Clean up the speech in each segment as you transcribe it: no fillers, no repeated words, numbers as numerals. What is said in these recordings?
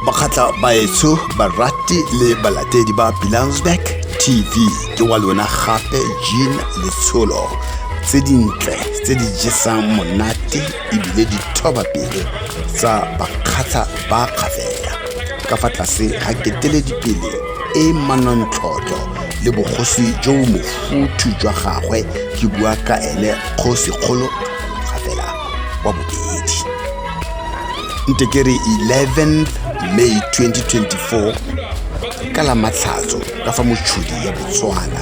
Bakgatla baetso barati le balatedi ba Pilansberg TV ke wa lona gape Jean Letsholo tse dintle tse di jesang monate ebile di thoba pele tsa bakgatla ba kgafela ka fa tlase ga keteledipele e manontlhotlho le bogosi jo mofuthu jwa gagwe ke bua ka ene Kgosigolo Kgafela wa bobedi. Ntekere 11 May 2024 ka la matlhatso ka fa motšhudi ya Botswana.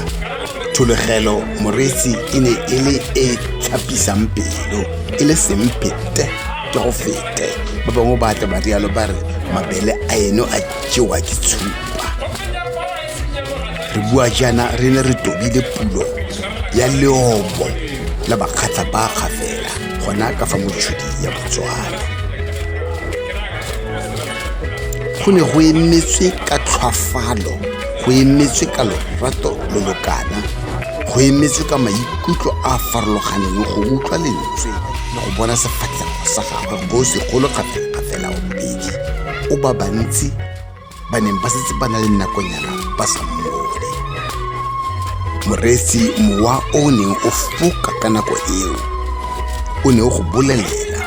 Tholegelo moretsi e ne e le e tlhapisang pelo e le sempete ke go fete ba bangwe ba tla ba rialo ba re mabele a eno a jewa ke tshupa. Re bua jaana re ne re tobile pulo ya leobo la bakgatla ba kgafela gona ka fa motšhudi ya Botswana. Go ne go emetswe ka tlhwafalo, go emetswe ka lorato lo lokana, go emetswe ka maikutlo a farologaneng go utlwa lentswe le go bona sefatlhego sa gagwe Kgosigolo Kgafela wa bobedi o ba bantsi ba neng ba setse ba na le nakonyana ba sa mmone. Moretsi mowa o neng o foka ka nako eo o ne o go bolelela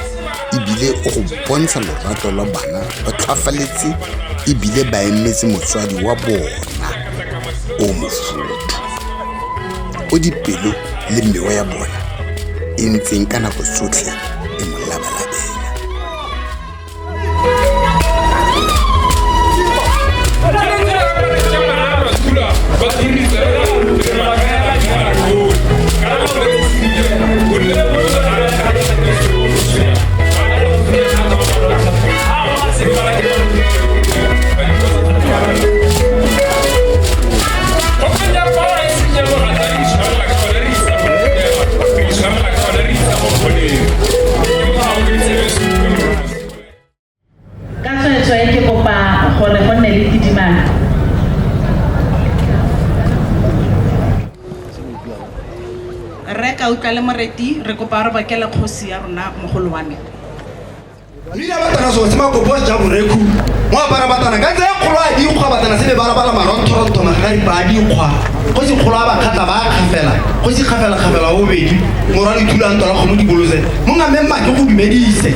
ebile o go bontsha lorato lwa bana ba tlhafaletse ebile ba emetse motswadi wa bona o mofuthu o dipelo le mewa ya bona e ntseng ka nako tsotlhe e mo labalabela. Reka utlwa le moreti re kopa re bakela kgosi ya rona mogolo wa me. Nila batana so sema ko boss ja moreku mo apara batana ka tse kgolo a di kgwa batana se be bala marontoronto magari ba di kgwa go se kgolo ba khatla ba Kgafela go se Kgafela o bedi morali thulanto la go mo di boloze mo nga memma ke go dumedise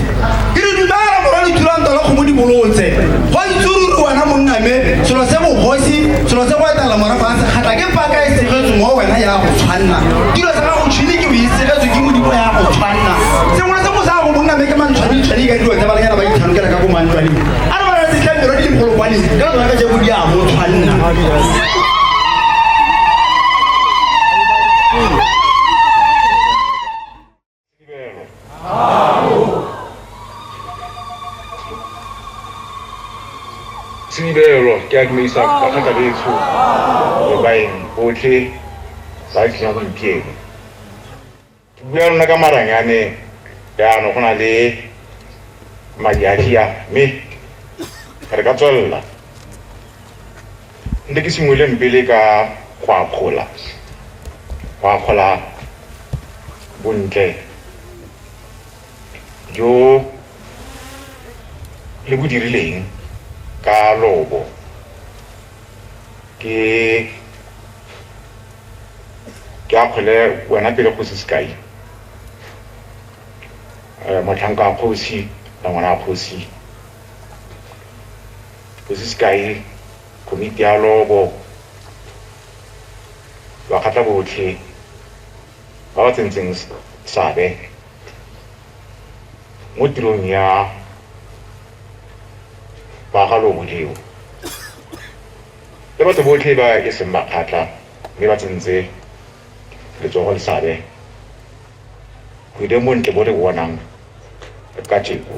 ke re dumela morali thulanto la go mo di boloze go itsururu wana monna me selo se go gosi selo se go etala mora ba se khatla ke paka e se go mo wena ya go tshwanna dilo sa go tshini ke o isegetso ke mo di bo ya go tshwanna se mo se mo sa go monna me ke man tshwani ka dilo tsa bana ba ithanukela ka go mantwani ana ba se tlhapero di mogolo kwani ka tsona ka je go di a mo tshwanna. Sibelo ke a dumedisa bakgatla betso le baeng botlhe ba tlhang go ipieng. Ke bua lona ka maranyane jaanong go na le madiadia mme re ka tswelela nte ke simoleng pele ka go akgola bontle jo le bo dirileng ka lobo ke akgole wena pele go se sekai motlhanka a kgosi la ngwana a kgosi go se sekai komiti ya lobo bakgatla botlhe ba ba tsentseng sabe mo tirong ya ba ga lobo leo le batho botlhe ba e seng bakgatla mme ba tsentse letsogo le sabe go ile montle bo re bonang ka tjeko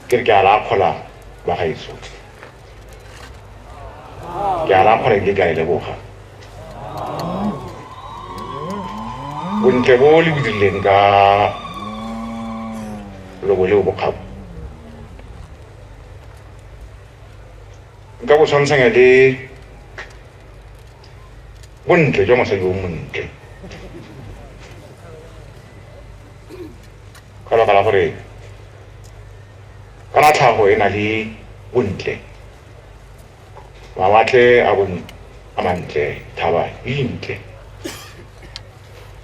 ke re ke a la akgola ba gaetso ke a la akgola ke ka e leboga bontle bo le bo dirileng ka lobo leo bokgabo nka go tshwantshanya le bontle jwa mosadi o montle ka baka la gore kana tlhago e na le bontle mawatle a mantle thaba e dintle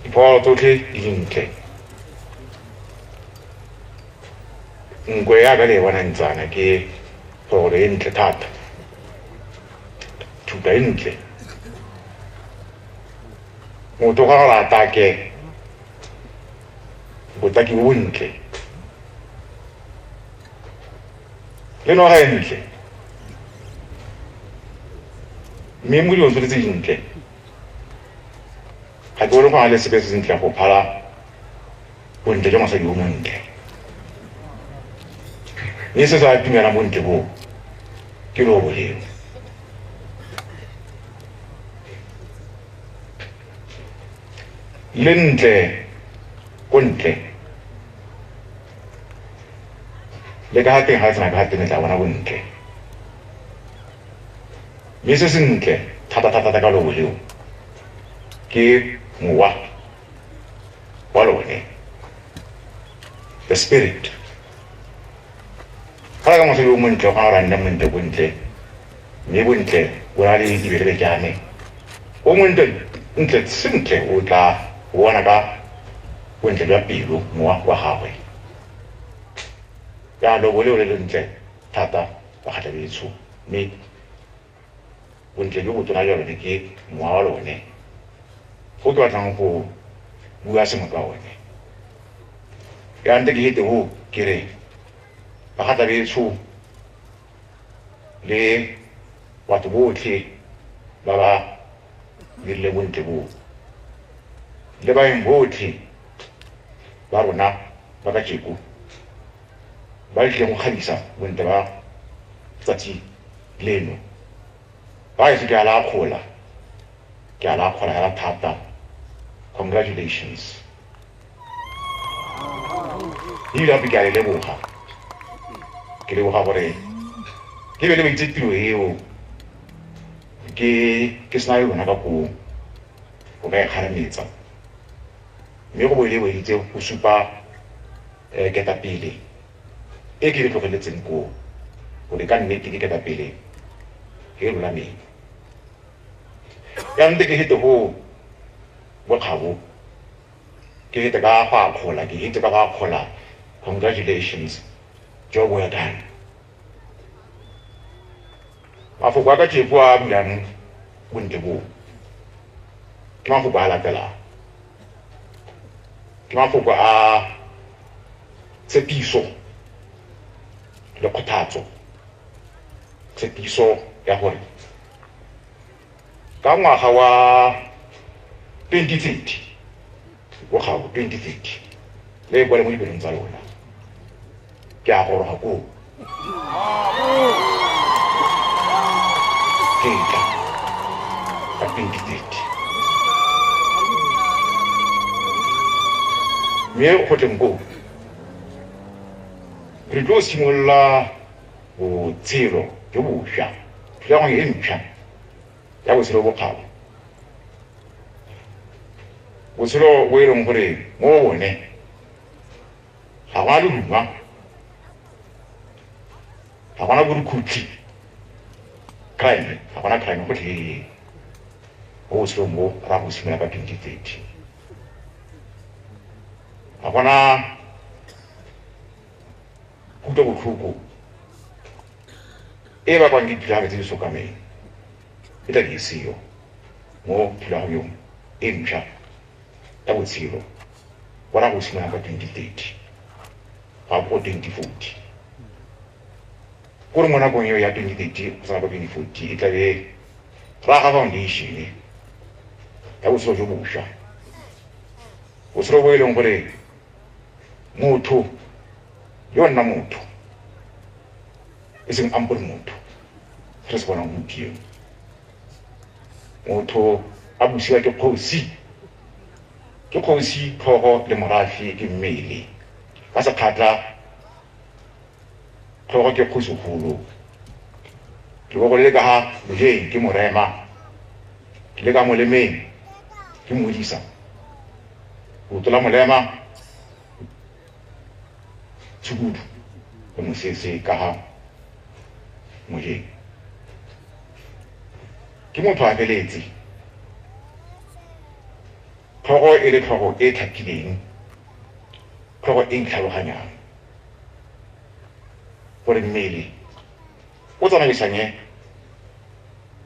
diphoofolo tsotlhe di dintle nkwe ya ka le bona ntsana ke phoofolo e ntle thata thuta e ntle motho ga go rata ke botaki bo bontle le noga e ntle mme mo dilong tsotlhe tse dintle ga ke bone go na le sepe se sentle go phala bontle jwa mosadi o montle mme se se a tumela bontle boo ke lobo leo le ntle ko ntle le ka teng ga tsena ka teng tla bona bontle mme se sentle thata ka lobo leo ke mowa wa lone the spirit ga ka mosadi o montle ga ra nna montle bontle mme bontle o na le dibelebekane o montle ntle sentle o tla bona ka bontle jwa pelo mowa wa gagwe ya lobo leo le lentle thata ba kgatla betsho mme bontle jo botona jwa lone ke mowa wa lone go ke batlang go bua sengwe ka one ya nte ke hete go ke re ba kgatla betsho le batho botlhe ba ba dirile bontle boo le baeng botlhe ba rona ba ka jeko ba ile go kgadisa bontle ba tsatsi leno ba e ke ala khola ya thata congratulations ila bi ka le leboga ke leboga gore ke be le boitsetiro eo ke sena yona ka go ka e kgarametsa mme go boele boeditse go supa ketapele e ke le tlogeletseng koo gore ka nnete ke ketapele e lolameng ya nte ke hete go bokgabo ke hete ka go akgola ke hete ka go akgola congratulations job well done mafoko a ka tšepo a bulang bontle boo ke mafoko a latelang ke mafoko a tshepiso le kgothatso tshepiso ya gore ka ngwaga wa 2030 bokgabo 2030 le kwale mo dipelong tsa lona ke a goroga koo ka 2030 mme go tleng koo re tlo simolola botshelo jo bošwa thulagano e ntšhwa ya botshelo bokgabo botshelo bo e leng gore mo bone ga gona leduma ga gona borukhutlhi crime ga gona crime gotlhelele mo botshelong bo ra go simolola ka 2030 ga gona botlhoko e ba kwang ke thulaganyo tse di sokameng e tla di seo mo thulaganyong e ntšha ya botshelo bona go simolola ka 2030 ga go 2040 kore mo nakong eo ya 2030 go tsena ka 2040 e tlabe raga foundation ya botshelo jo bošwa botshelo bo e leng gore motho yo nna motho e seng ampore motho re se bonang gompieno motho a busiwa ke kgosi tlhogo le morafe ke mmele ka sekgatla tlhogo ke kgosigolo leboko le ka ga mojeng ke morema le ka molemeng ke modisa go tola molema tshukudu le mosese ka ha mojeng ke motho a feletse tlhogo e le tlhogo e tlhakileng tlhogo e ntlhaloganyang gore mmele o tsamaisanye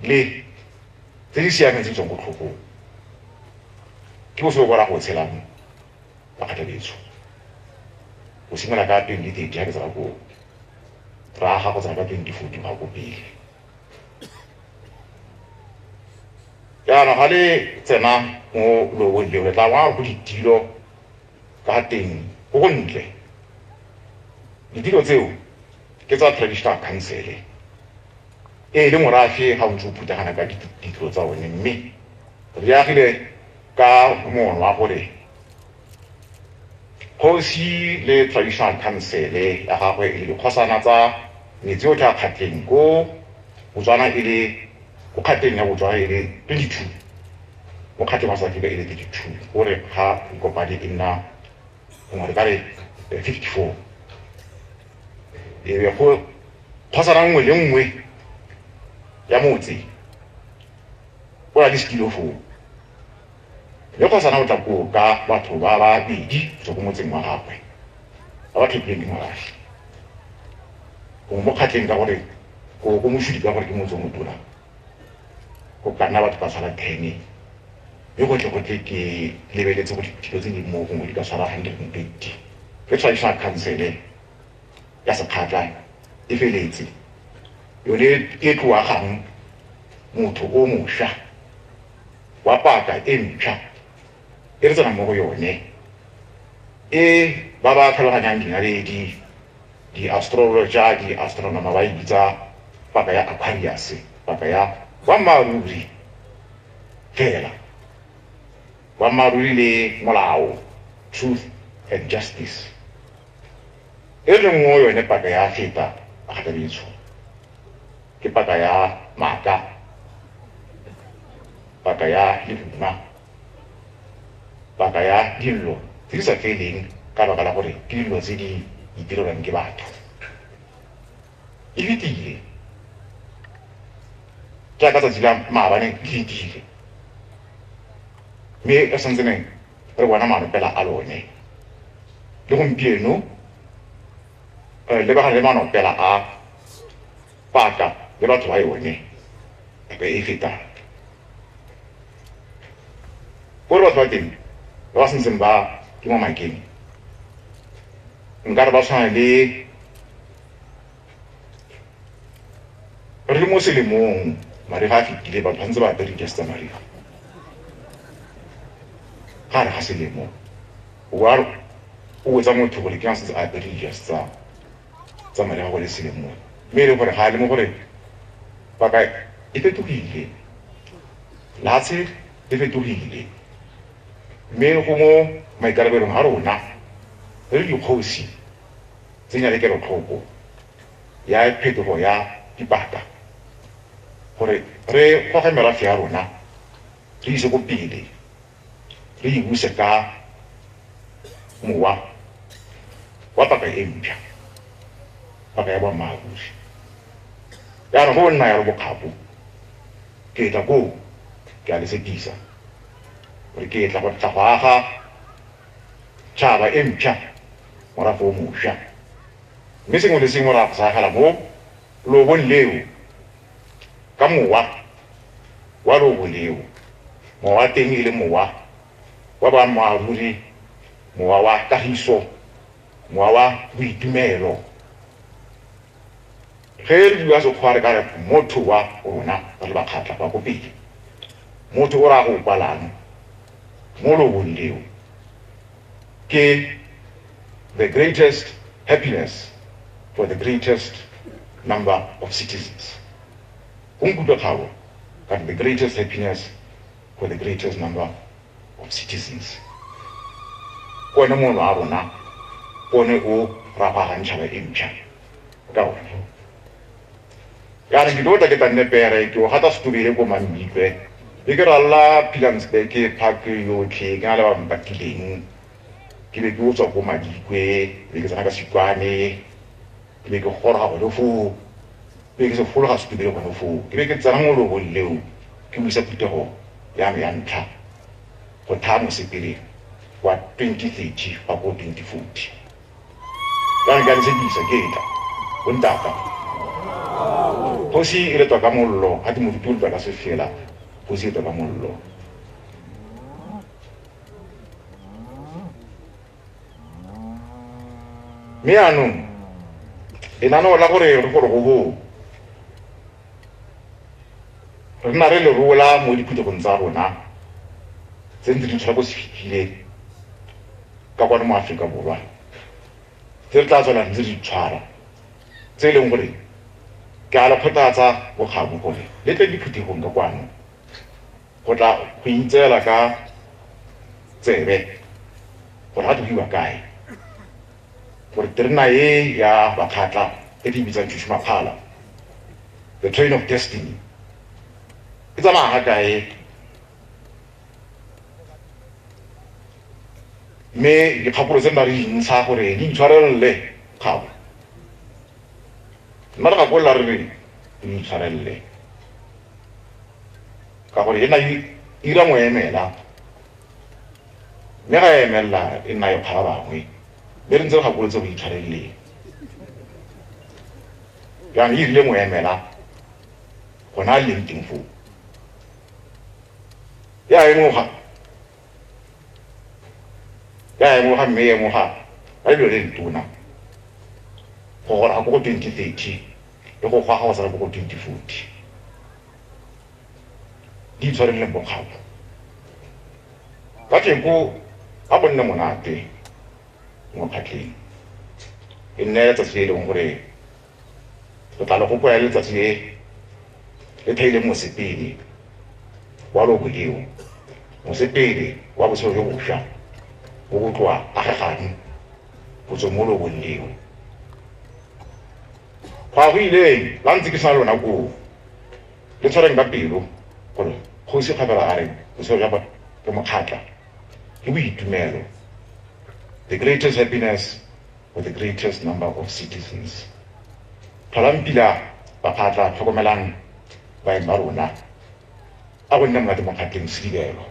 le tse di siameng tse tswang botlhokong ke bosego bo ra go tshelang bakgathabetso o simolola ka 2030 ga ke tsaya ko raga go tsaya ka 2040 ga ko pele yaanong ga le tsena mo lobong leo le tla bona go ditilo ka teng go go ntle ditilo tseo ke tsa traditional council e le morafe ga o ntse o phutagana ka ditilo tsa one mme re agile ka mono wa gore kgosi le traditional council ya gagwe e le dikgosana tsa metsi o tla kgatleng ko Botswana e le go kgatleng ya Botswana e le 22 mo kgatleng wa South Africa e le 32 gore ga ikopadi e nna ngwe ka re 54 e be go kgosana nngwe le nngwe ya motse o la di skilofo le kgosana o tla ko ka batho ba babedi go go motseng wa gagwe ba batho ke ngwarafi go mo kgatleng ka gore go mo shudi ka gore ke motse mo tona go kana batho ba sala 10 yo go tle ke lebeletse go ditilo tse di mo go di ka sala 120 ke traditional council ya se khatla e feletse yone e tloa gang motho o mosha wa paka e ntšha e re tsena mo go yone e ba ba tlhaloganyang dinaledi di-astrologer di-astronomer ba e bitsa paka ya Aquarius paka ya boammaaruri fela boammaaruri le molao truth and justice e leng mo yone paka ya feta bakgathabetso ke paka ya maaka paka ya lehuma paka ya dillo tse di sa feleng ka baka la gore ke dilo tse di itirelwang ke batho e fetile jaaka tsatsi la maabane di fetile mme re santsene re bona manopela a lone le gompieno le ba le manopela a paka le batho ba yone e fetang gore batho ba teng ba sentseng ba ke mo makeng nkare ba tshwana le re le mo selemong mare ga a fetile batho gantse ba apere dijase tsa mariga ga re ga selemo o wetsa motho gore ke a setse a apere dijase tsa mariga go le selemong mme e le gore ga a le mo gore paka e fetogile latshe le fetogile mme go mo maikarabelong a rona re le dikgosi tse nya le kelotlhoko ya phetogo ya dipaka gore re goge merafe ya rona re ise ko pele re e buse ka mowa wa paka e mpšha paka ya boammaaruri yaanong go nna yalo bokgapo ke tla koo ke a lesetisa gore ke tla go tla go aga tšhaba e mpšha morafe o mošwa mme sengwe le sengwe ra go sagala mo lobong leo ka mowa wa lobo leo mowa wa teng e le mowa wa boammaaruri mowa wa kagiso mowa wa boitumelo ge re bua sekgware ka re motho wa rona re le bakgatla ba ko pele motho o ra go kwalang mo lobong leo ke the greatest happiness for the greatest number of citizens the greatest happiness for the greatest number of citizens kone mono a rona kone o rapagang tšhaba e ntšha ka one yaanong ke tota ke tannepere ke o gata setobele ko Mammikwe be ke ralla Pilansberg park yotlhe ke na le ba mpatileng ke be ke o tswa ko Madikwe be ke tsena ka Sikwane ke be ke gora go fo ke be ke se folo ga se ke dire go fo ke be ke tsana mo lo leo ke buisa phutego ya me ya ntlha go tha mo sepele wa 2030 fa go 2040 ka ga se bisa ke ta go ntaka go si ile to ka mollo ha di mo ditulwa ka se fela go si to ka mollo me anong enano la gore re go go re na re le rola mo diphutong tsa rona tse ntse di tshwara go se fitile ka kwa mo Afrika Borwa tse tla tsona ntse di tshwara tse leng gore ke ala photatsa go gago gore le tle diphuthegong ka kwano go tla go intsela ka tsebe gore ga di ba kae gore terena e ya bakhatla e di bitsa Tshishmaphala the train of destiny it's a maha kae me ke phapolo tse mari ntsha gore di tshwarelle gago mara ga go la re di tshwarelle ka gore ena ira mo emela me ga emela e nna yo phaba bangwe be re ntse ga go tse go itshwarelle ya ni ile mo emela gona le nteng fo ya e mo ha me e mo ha a ile le ntuna go gora go 2030 le go gwa ga sa go 2040 di tshwarelle bo gago ka teng a bonna monate mo phatleng e nne tsa se le gore go tla go kwa le tsa se le thaile mo sepele wa lo boleo mo sepele wa bo so go sha go go tloa a gagane go tswa mo lo boleo ga go ile la ntse ke sa lona go le tshwareng ba pelo gore go se kgabela a re go se ya ba ke mokhatla ke boitumelo the greatest happiness for the greatest number of citizens tlholampila ba phatla tlhokomelang baeng ba rona a go nna monate mo kgatleng sedibelo